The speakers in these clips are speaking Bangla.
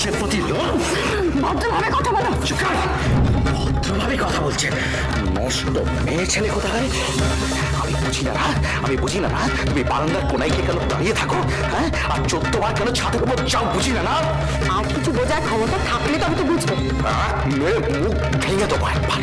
দাসের প্রতি লোভ। ভদ্রভাবে কথা বলো। ভদ্রভাবে কথা বলছে, নষ্ট মেয়ে ছেলে কোথায়? আমি বুঝি না তুমি বারান্দার কোনায় গিয়ে কেন দাঁড়িয়ে থাকো, হ্যাঁ? আর 14 বার কেন ছাদের উপর যাও, বুঝি না। আর কিছু বোঝার ক্ষমতা থাকলে তবে তো বুঝবে। মেয়ে মুখ ভেঙে দেবো একবার।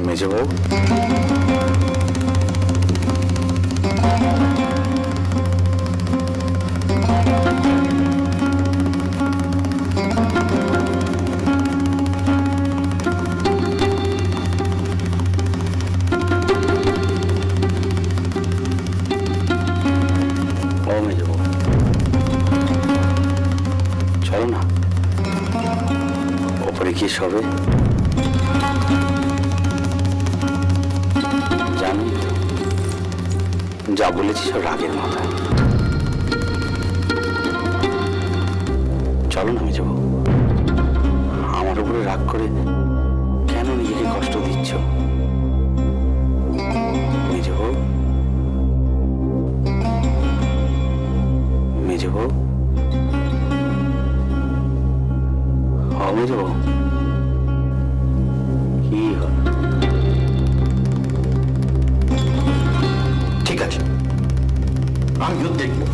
মেজবউ, চলো না ওপরে কি সবে। জানি যা বলেছি সব রাগের মাথায়। চলো না মেজবউ, আমার উপরে রাগ করে কেন নিজেকে কষ্ট দিচ্ছ? মেজবউ, মেজবউ, মেজবউ, কি হল? ঠিক আছে, আমিও দেখবো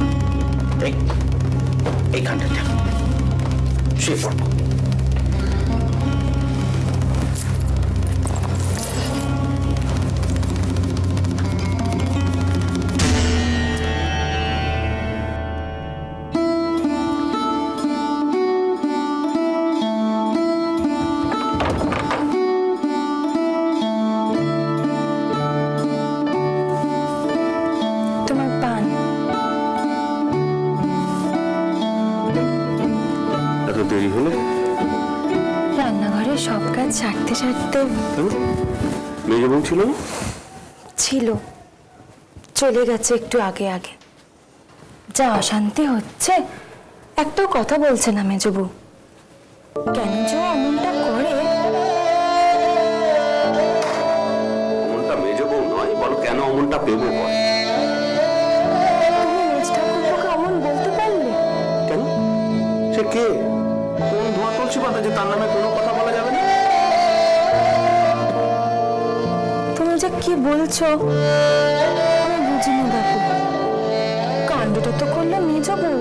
এইখানটা শুয়ে পড়বো। দেরি হলো? রান্নাঘরে সব কাজ ছাড়তে ছাড়তে। মেজবউ ছিল? ছিল, চলে গেছে একটু আগে আগে। যা অশান্তি হচ্ছে, একটাও কথা বলছে না মেজবউ। কেন যে অমনটা করে? অমনটা মেজবউ নয়, বলো কেন অমনটা পেবো বল। তুমি মেজ ঠাকুরকে অমন বলতে পারলে? কেন? সে কে? কোন ধোঁয়া তুলসী পাতা যে তার নামে কোনো কথা বলা যাবে না? তুমি যে কি বলছো আমি বুঝি না বাপু। কাণ্ডটা তো করলে মেজবউ।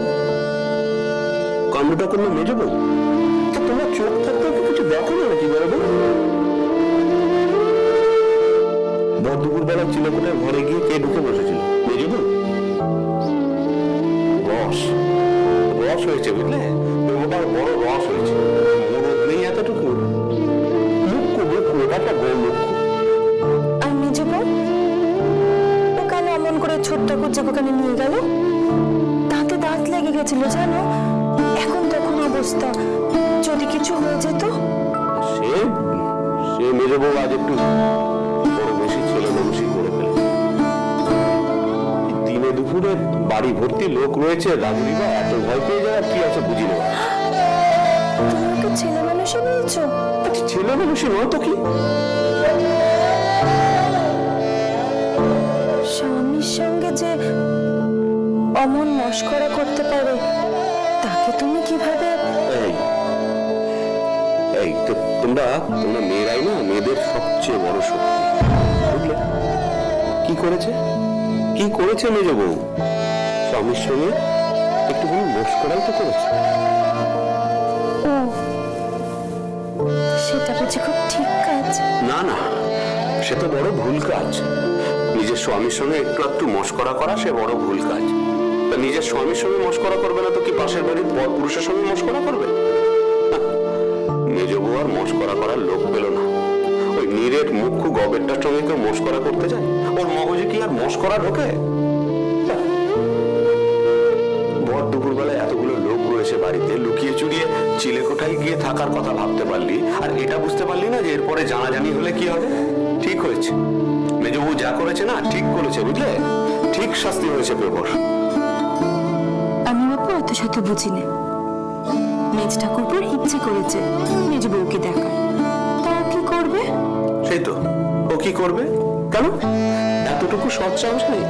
কাণ্ডটা করলে মেজবউ? তোমার চোখ থাকতে কিছু দেখো না নাকি বলবো? দুপুর বেলা চিলেকোঠার ঘরে গিয়ে কে ঢুকে বসেছিল? মেজবউ? রস রস হয়েছে, বুঝলে? ওটার বড় রস হয়েছে, মরদ নেই এতটুকু। একটা গোল লক্ষ্য। আর মেজবউ ও কেন অমন করে ছোট্ট কুচে ওখানে নিয়ে গেল? দাঁতে দাঁত লেগে গেছিল জানো, এখন তখন অবস্থা। যদি কিছু হয়ে যেত। সে মেজবউ আজ একটু বড় বেশি ছেলে মানুষই করে ফেলে। দিনে দুপুরে বাড়ি ভর্তি লোক রয়েছে, রাজনীতি এত ভয় পেয়ে যাওয়ার কি আছে বুঝি না। তুমি ওকে ছেলে মানুষই বলছো? ছেলে মানুষই নয় তো কি? স্বামীর সঙ্গে যে অমন মস্করা করতে পারে তাকে তুমি কিভাবে? এই তো তোমরা মেয়েরাই না মেয়েদের সবচেয়ে বড় শক্তি, বুঝলে? কি করেছে মেজবউ? স্বামীর সঙ্গে একটুখানি মস্করাই তো করেছে। সেটা বুঝি খুব ঠিক কাজ? না, সে তো বড় ভুল কাজ। নিজের স্বামীর সঙ্গে একটু একটু মস্করা করা সে বড় ভুল কাজ। তা নিজের স্বামীর সঙ্গে মস্করা করবে না তো কি পাশের বাড়ির পর পুরুষের সঙ্গে মস্করা করবে? মেজ বউ আর মস্করা করার লোক পেল না। ওই নিরেট মুখ্য গবেরটার সঙ্গে কেউ মস্করা করতে যায়? ওর মগজে কি আর মস্করা ঢোকে? ভর দুপুরবেলায় এতগুলো লোক রয়েছে বাড়িতে, লুকিয়ে চুরিয়ে চিলেকোঠায় গিয়ে থাকার কথা ভাবতে পারলি, আর এটা বুঝতে পারলি না যে এরপরে জানাজানি হলে কি হবে? ঠিক হয়েছে, মেজবউ যা করেছে না ঠিক করেছে, বুঝলে? ঠিক শাস্তি হয়েছে পেপর। আমি বাপু অত শত বুঝি না। মেজ ঠাকুরপুর ইচ্ছে করেছে মেজ বউকে দেখার, তাও কি করবে? সেই তো, ও কি করবে? কেন এতটুকু সৎ সাহস নেই?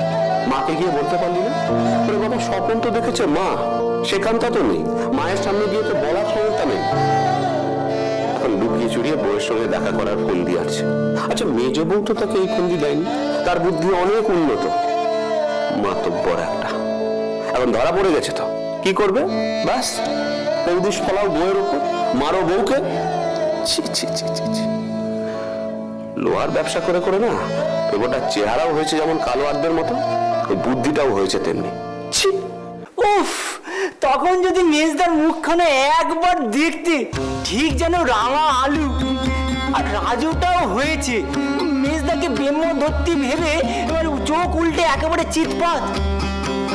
মাকে গিয়ে বলতে পারলি না? ওরে বাবা, স্বপ্ন তো দেখেছে মা, সেখানটা তো নেই। মায়ের সামনে গিয়ে তো বলার ক্ষমতা নেই। এখন লুকিয়ে চুরিয়ে বউয়ের সঙ্গে দেখা করার ফন্দি আছে। আচ্ছা, মেজ বউ তো তাকে এই ফন্দি দেয়নি, তার বুদ্ধি অনেক উন্নত। মাতব্বর একটা, এখন ধরা পড়ে গেছে তো কি করবে? ব্যাস, পৌরুষ ফলাও বউয়ের উপর, মারো বউকে। ছি ছি ছি ছি ছি। লোহার ব্যবসা করে করে না পেপরটার চেহারাও হয়েছে যেমন কালো আদবের মতো, ওই বুদ্ধিটাও হয়েছে তেমনি। ছি! উফ, তখন যদি মেজদার মুখখানে একবার দেখতে, ঠিক যেন রাঙা আলু। আর রাজুটাও হয়েছে মেজদাকে বেম্য ধরতি ভেবে এবার চোখ উল্টে একেবারে চিৎপাত।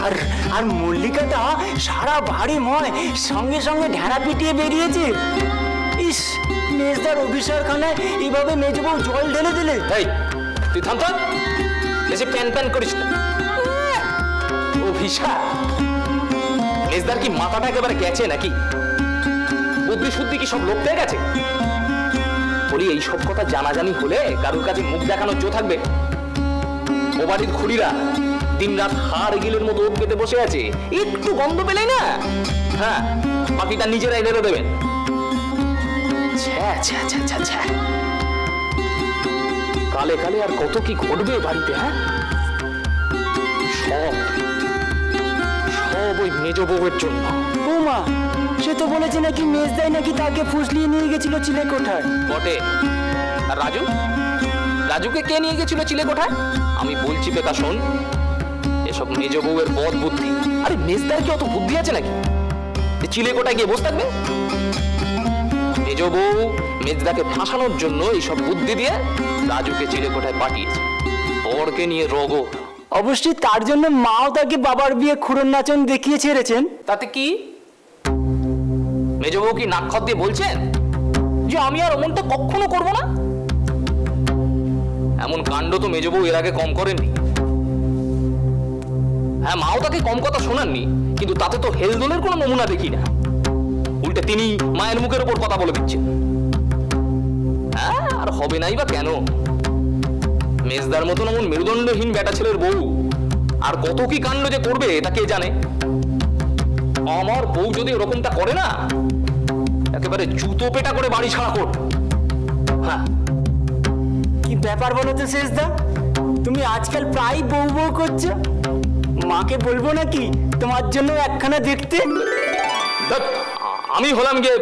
আর আর মল্লিকাটা সারা বাড়ি ময় সঙ্গে সঙ্গে ঢেড়া পিটিয়ে বেরিয়েছে। ইস, মেজদার অভিসারখানায় এইভাবে মেজবউ জল ঢেলে দিলে। এই তুই থাম তো, বেশি প্যান প্যান করিস না। অভিশাপ? মেজদার কি মাথাটা একেবারে গেছে নাকি? বুদ্ধি শুদ্ধি কি সব লোক পেয়ে গেছে? বলি, এই সব কথা জানাজানি হলে কারোর কাছে মুখ দেখানোর জো থাকবে? ও বাড়ির খুড়িরা দিন রাত হাড় গিলের মতো ওট পেতে বসে আছে, একটু গন্ধ পেলেই না, হ্যাঁ, বাকিটা নিজেরাই ঢেলে দেবেন। কালে কালে আর কত কি ঘটবে বাড়িতে, হ্যাঁ? সব সব ওই মেজ বউয়ের জন্য। বৌমা, সে তো বলেছে নাকি মেজদাই নাকি তাকে ফুসলিয়ে নিয়ে গেছিল চিলেকোঠায়। বটে। আর রাজু, রাজুকে কে নিয়ে গেছিল চিলেকোঠায়? আমি বলছি বেটা, শোন, এসব মেজ বউয়ের বদ বুদ্ধি। আরে মেজদার কি অত বুদ্ধি আছে নাকি চিলেকোঠায় গিয়ে বসে থাকবে? মেজ বউ মেজদাকে ফাঁসানোর জন্য এইসব বুদ্ধি দিয়ে রাজুকে চিলেকোঠায় পাঠিয়েছে, বরকে নিয়ে রগো। অবশ্যই তার জন্য মাও তাকে বাবার বিয়ে খুড়ন নাচন দেখিয়ে ছেড়েছেন। তাতে কি? মেজ বউ কি নাক্ষর দিয়ে বলছেন যে আমি আর অমনটা কখনো করব না? এমন কাণ্ড তো মেজ বউ এর আগে কম করেননি। হ্যাঁ, মাও তাকে কম কথা শোনাননি, কিন্তু তাতে তো হেলদোলের কোনো নমুনা দেখি না। উল্টে তিনি মায়ের মুখের উপর কথা বলে দিচ্ছেন। হ্যাঁ, আর হবে নাই বা কেন? মেজদার মতন এমন মেরুদণ্ডহীন বেটা ছেলের বউ আর কত কি কাণ্ড যে করবে তা কে জানে। আমার বউ যদি ওরকমটা করে না, একেবারে জুতো পেটা করে বাড়ি ছাড়া কর। হ্যাঁ, কি ব্যাপার বলো তো শেষদা, তুমি আজকাল প্রায় বউ বউ করছো। মাকে বলবো নাকি তোমার জন্য একখানা দেখতে? আমি হলাম গে,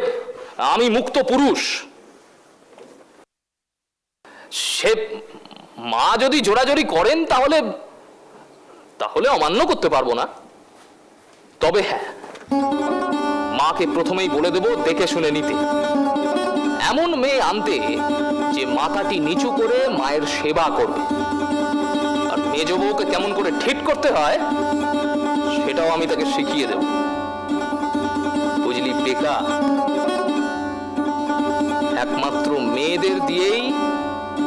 আমি মুক্ত পুরুষ। সে মা যদি জোরাজোরি করেন তাহলে তাহলে অমান্য করতে পারবো না। তবে হ্যাঁ, মাকে প্রথমেই বলে দেব দেখে শুনে নিতে, এমন মেয়ে আনতে যে মাথাটি নিচু করে মায়ের সেবা করবে। আর মেজ বউকে কেমন করে ঠিক করতে হয় সেটাও আমি তাকে শিখিয়ে দেব। বুঝলি বেকা? একমাত্র মেয়েদের দিয়েই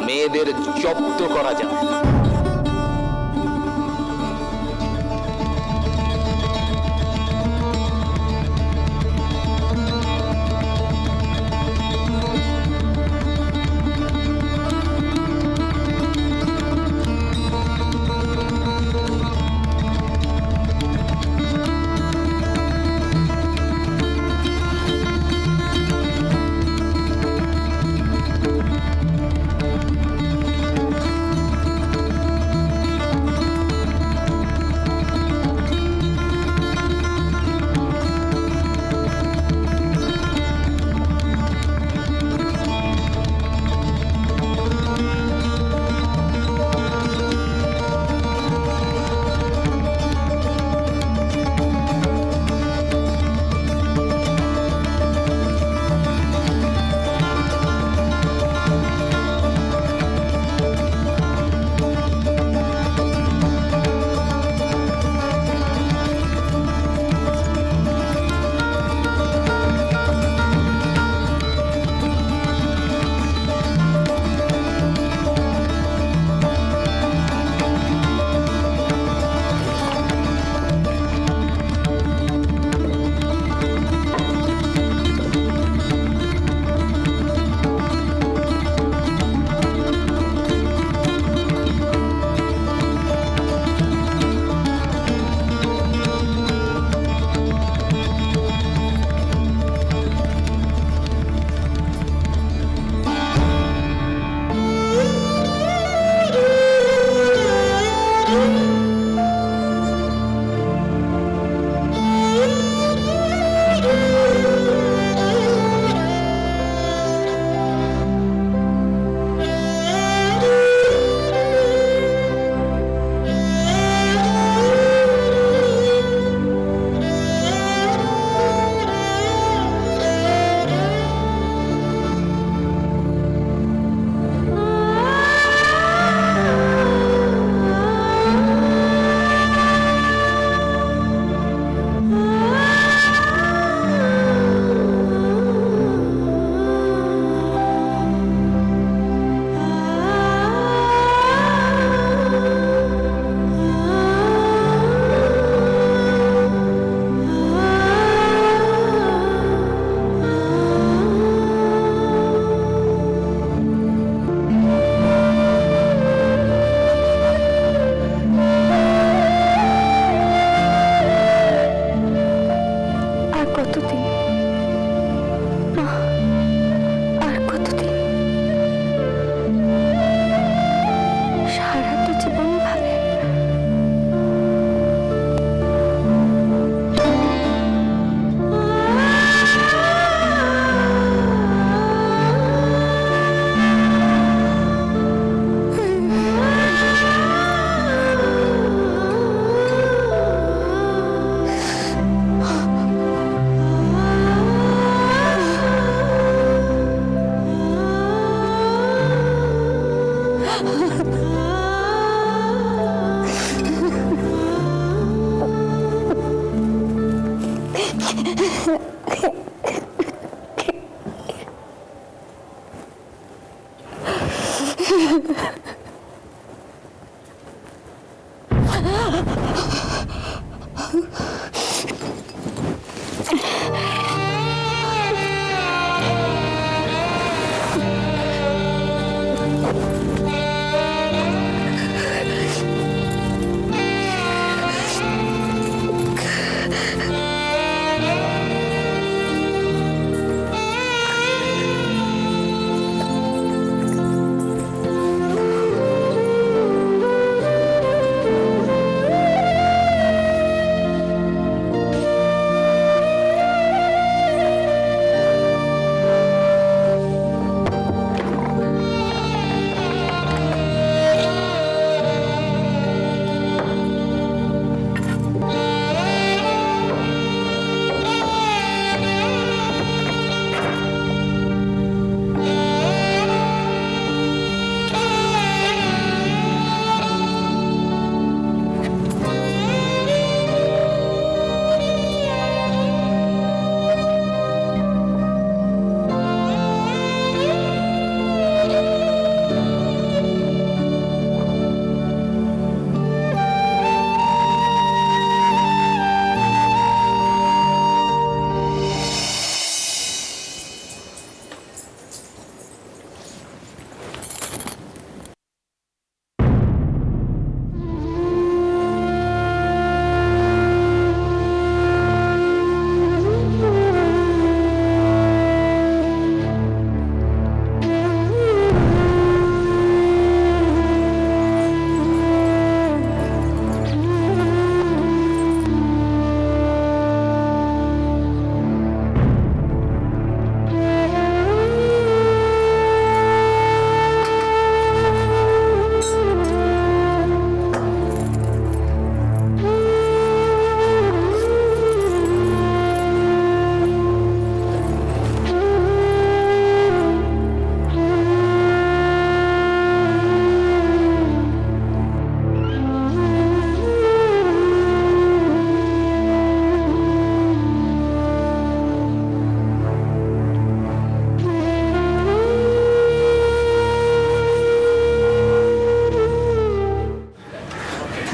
মেয়েদের জব্দ করা যায়।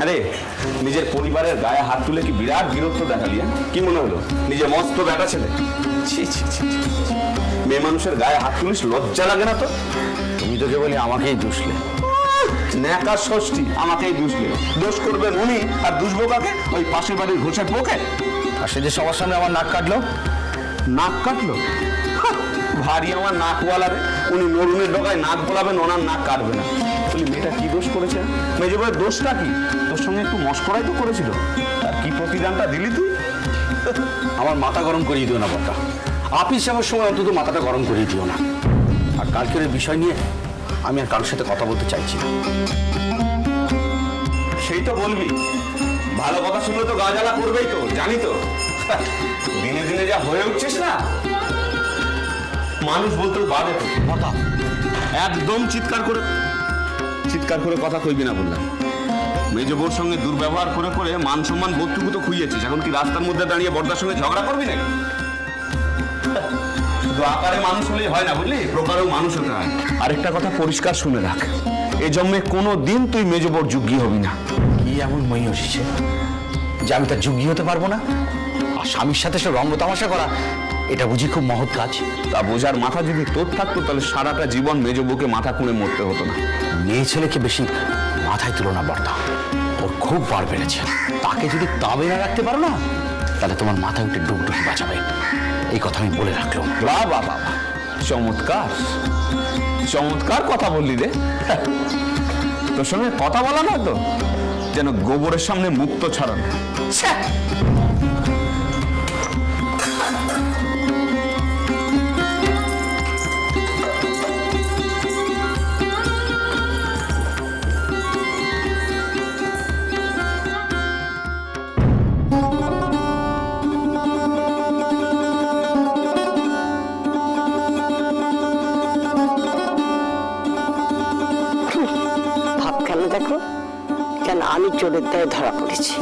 আরে নিজের পরিবারের গায়ে হাত তুলে কি বিরাট বিরক্ত দেখালি? কি মনে হলো নিজে মস্ত বেটা ছেলে? ছি ছি ছি, মেয়ে মানুষের গায়ে হাত তুলিস, লজ্জা লাগে না তো? তুমি তো কেবলই আমাকেই দুষলে। ন্যাকা ষষ্ঠী, আমাকেই দুষলে। দোষ করবে উনি আর দুষবো কাকে? ওই পাশের বাড়ির ঘোষের পোকে। আর সে যে সবার সামনে আমার নাক কাটলো। নাক কাটলো? ভারী আমার নাকওয়ালা রে। উনি নরুনের ডগায় নাক বলাবেন, ওনার নাক কাটবে না। বলি মেয়েটা কি দোষ করেছে? মেজো ভাইয়ের দোষটা কি? তোর সঙ্গে একটু মস্করাই তো করেছিল। আর কি প্রতিদানটা দিলি তুই? আমার মাথা গরম করিয়ে দিও না বড়টা। আপিস যাওয়ার সময় অন্তত মাথাটা গরম করিয়ে দিও না। আর কালকের বিষয় নিয়ে আমি আর কারোর সাথে কথা বলতে চাইছি না। সেই তো বলবি, ভালো কথা শুনলে তো গা জ্বালা করবেই তো, জানি তো। দিনে দিনে যা হয়ে উঠছিস না, মানুষ বলতেও বাধে তো। কথা একদম চিৎকার করে কথা কইবি না বললাম। মেজো বোর সঙ্গে দুর্ব্যবহার করে করে মান সম্মান বোধটুকু তো খুইয়েছিস। এখন কি রাস্তার মধ্যে দাঁড়িয়ে বড়দার সঙ্গে ঝগড়া করবি নাকি? শুধু আকারে মানুষ হলেই হয় না, বুঝলি, প্রকারেও মানুষ হতে হয়। আরেকটা কথা পরিষ্কার শুনে রাখ, এ জন্মে কোনো দিন তুই মেজো বোর যোগ্য হবি না। কি এমন মই এসেছে যে আমি তার যোগ্য হতে পারবো না? আর স্বামীর সাথে সে রঙ্গ তামাশা করা, এটা বুঝি খুব মহৎ কাজ? তা বোঝার মাথা যদি তোর থাকতো তাহলে সারাটা জীবন মেজো বউকে মাথা খুঁড়ে মরতে হতো না। মেয়ে ছেলেকে বেশি মাথায় তুলো না বর্তা, ওর খুব বার বেড়েছে। তাকে যদি তাবে না রাখতে পারো না, তাহলে তোমার মাথায় উঠে ডুবডুবি বাঁচাবে। এই কথা আমি বলে রাখলাম। বাহ বাহ বাহ, চমৎকার চমৎকার কথা বললি রে। তোর সঙ্গে কথা বলা না তো যেন গোবরের সামনে মুক্ত ছড়ানো। ভাব কেন দেখো, কেন আমি চোরের দায়ে ধরা পড়েছি।